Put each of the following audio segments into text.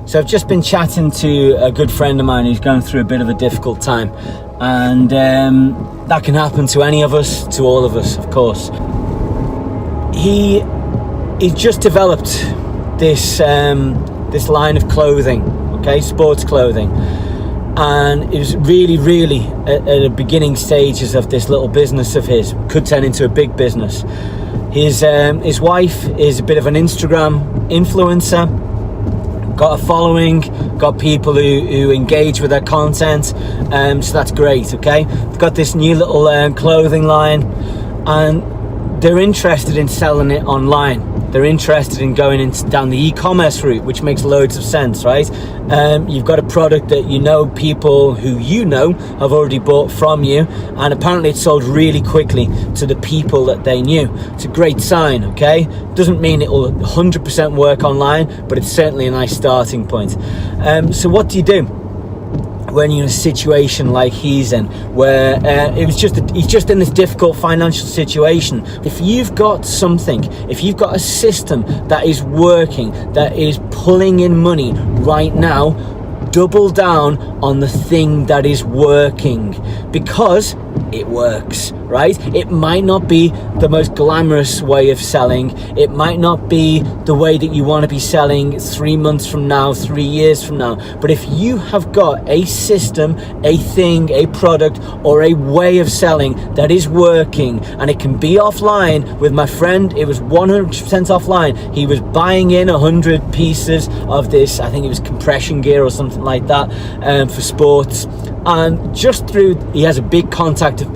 So I've just been chatting to a good friend of mine who's going through a bit of a difficult time, and that can happen to any of us, to all of us, of course. He's just developed this line of clothing, okay, sports clothing, and it was really at the beginning stages of this little business of his. Could turn into a big business. His wife is a bit of an Instagram influencer, got a following, got people who engage with their content, so that's great, okay? They've got this new little clothing line, and they're interested in selling it online. They're interested in going down the e-commerce route, which makes loads of sense, right? You've got a product that you know people who you know have already bought from you, and apparently it's sold really quickly to the people that they knew. It's a great sign, okay? Doesn't mean it will 100% work online, but it's certainly a nice starting point. So what do you do when you're in a situation like he's in, where he's just in this difficult financial situation? If you've got something, if you've got a system that is working, that is pulling in money right now, double down on the thing that is working, because it works, right? It might not be the most glamorous way of selling. It might not be the way that you want to be selling 3 months from now, 3 years from now. But if you have got a system, a thing, a product, or a way of selling that is working, and it can be offline. With my friend, it was 100% offline. He was buying in 100 pieces of this, I think it was compression gear or something like that, for sports. And just through, he has a big contact of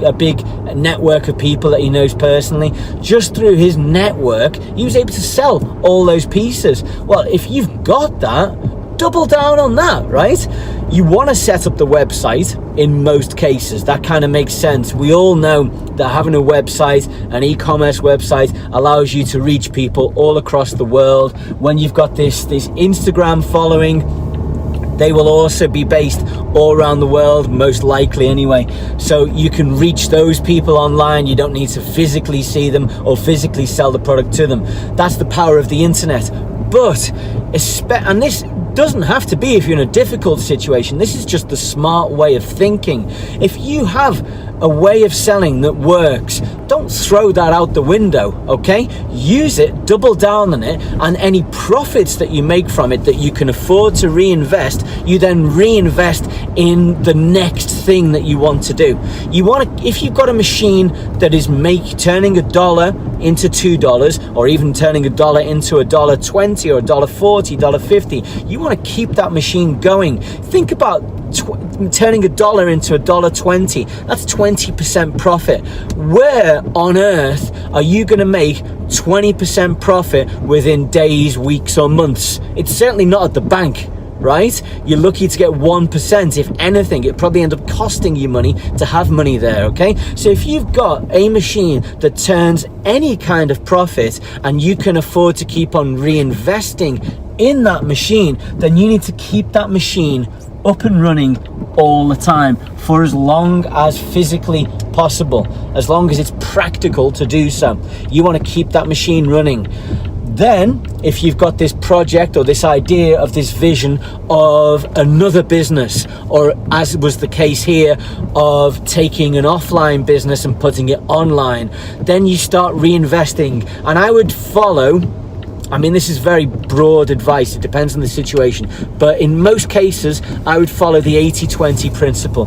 a big network of people that he knows personally. Just through his network, he was able to sell all those pieces. Well, if you've got that, double down on that, right? You want to set up the website in most cases. That kind of makes sense. We all know that having a website, an e-commerce website, allows you to reach people all across the world. When you've got this Instagram following, they will also be based all around the world, most likely anyway. So you can reach those people online. You don't need to physically see them or physically sell the product to them. That's the power of the internet. But, and this doesn't have to be if you're in a difficult situation. This is just the smart way of thinking. If you have a way of selling that works, don't throw that out the window, okay? Use it, double down on it, and any profits that you make from it that you can afford to reinvest, you then reinvest in the next thing that you want to do. If you've got a machine that is turning $1 into $2, or even turning $1 into $1.20 or $1.40, $1.50, you want to keep that machine going. Think about turning $1 into $1.20. That's 20% profit. Where on earth are you going to make 20% profit within days, weeks, or months? It's certainly not at the bank, right? You're lucky to get 1%. If anything, it probably ends up costing you money to have money there, okay? So if you've got a machine that turns any kind of profit, and you can afford to keep on reinvesting in that machine, then you need to keep that machine up and running all the time for as long as physically possible, as long as it's practical to do so. You want to keep that machine running. Then, if you've got this project or this idea of this vision of another business, or as was the case here, of taking an offline business and putting it online, then you start reinvesting. And I would follow, this is very broad advice, it depends on the situation, but in most cases, I would follow the 80-20 principle.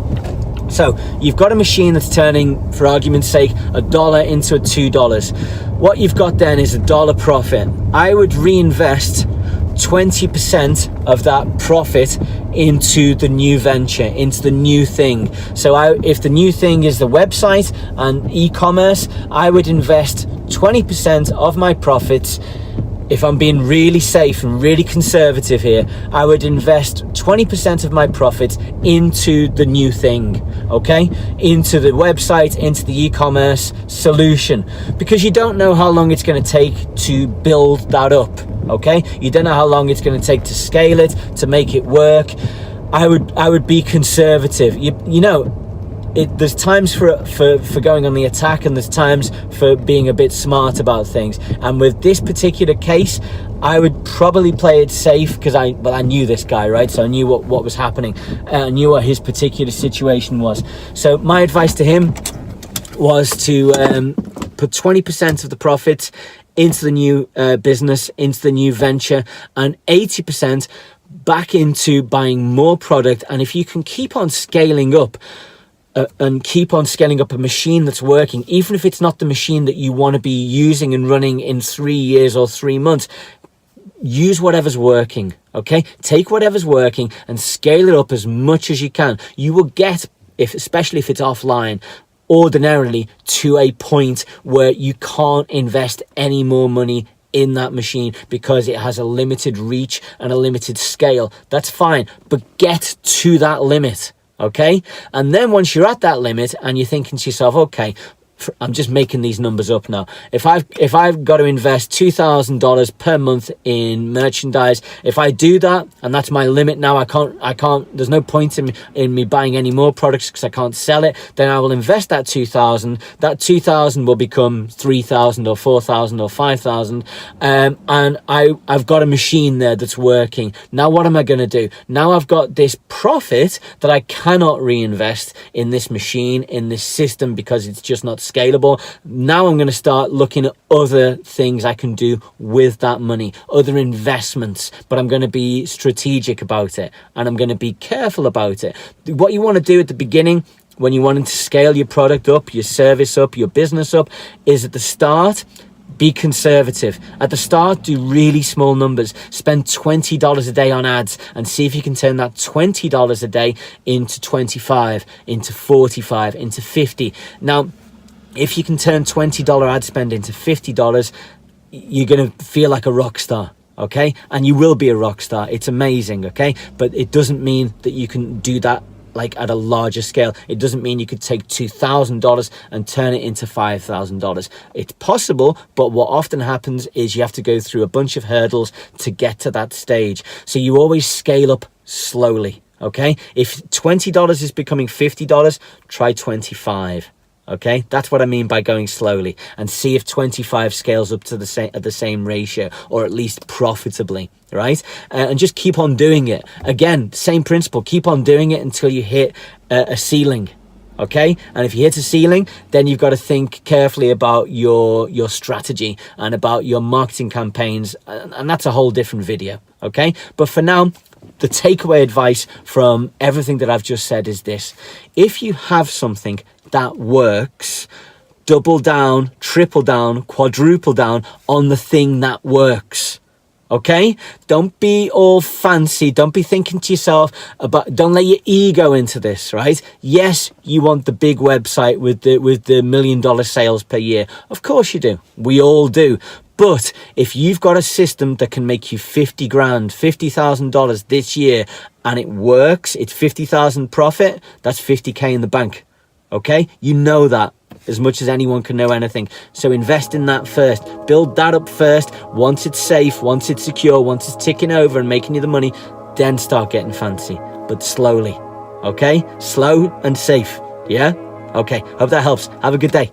So you've got a machine that's turning, for argument's sake, $1 into $2. What you've got then is $1 profit. I would reinvest 20% of that profit into the new venture, into the new thing. So if the new thing is the website and e-commerce, I would invest 20% of my profits. If I'm being really safe and really conservative here, I would invest 20% of my profits into the new thing, okay? Into the website, into the e-commerce solution, because you don't know how long it's going to take to build that up, okay? You don't know how long it's going to take to scale it, to make it work. I would be conservative. You know, there's times for going on the attack, and there's times for being a bit smart about things. And with this particular case, I would probably play it safe, because I knew this guy, right? So I knew what was happening. I knew what his particular situation was. So my advice to him was to put 20% of the profits into the new business, into the new venture, and 80% back into buying more product. And if you can keep on scaling up and keep on scaling up a machine that's working, even if it's not the machine that you want to be using and running in 3 years or 3 months, use whatever's working. Okay, take whatever's working and scale it up as much as you can. You will get, especially if it's offline, ordinarily to a point where you can't invest any more money in that machine because it has a limited reach and a limited scale. That's fine, but get to that limit, okay? And then once you're at that limit and you're thinking to yourself, okay, I'm just making these numbers up now. If I've got to invest $2,000 per month in merchandise, if I do that, and that's my limit now, I can't, there's no point in me buying any more products because I can't sell it, then I will invest that 2,000. That 2,000 will become 3,000 or 4,000 or 5,000. And I've got a machine there that's working. Now what am I going to do? Now I've got this profit that I cannot reinvest in this machine, in this system, because it's just not scalable. Now I'm going to start looking at other things I can do with that money, other investments, but I'm going to be strategic about it and I'm going to be careful about it. What you want to do at the beginning, when you're wanting to scale your product up, your service up, your business up, is at the start, be conservative. At the start, do really small numbers. Spend $20 a day on ads and see if you can turn that $20 a day into 25, into 45, into 50. Now, if you can turn $20 ad spend into $50, you're going to feel like a rock star, okay? And you will be a rock star. It's amazing, okay? But it doesn't mean that you can do that like at a larger scale. It doesn't mean you could take $2,000 and turn it into $5,000. It's possible, but what often happens is you have to go through a bunch of hurdles to get to that stage. So you always scale up slowly, okay? If $20 is becoming $50, try 25. Okay, that's what I mean by going slowly, and see if 25 scales up to the same at the same ratio, or at least profitably, right? And just keep on doing it. Again, same principle. Keep on doing it until you hit a ceiling. Okay, and if you hit a ceiling, then you've got to think carefully about your strategy and about your marketing campaigns, and that's a whole different video. Okay, but for now, the takeaway advice from everything that I've just said is this: if you have something that works, double down, triple down, quadruple down on the thing that works. Okay? Don't be all fancy. Don't be thinking to yourself about, don't let your ego into this, right? Yes, you want the big website with the $1 million sales per year. Of course you do. We all do. But if you've got a system that can make you 50 grand, $50,000 this year, and it works, it's 50,000 profit, that's 50K in the bank. Okay, you know that as much as anyone can know anything. So invest in that first. Build that up first. Once it's safe, once it's secure, once it's ticking over and making you the money, then start getting fancy, but slowly. Okay, slow and safe. Yeah. Okay, hope that helps. Have a good day.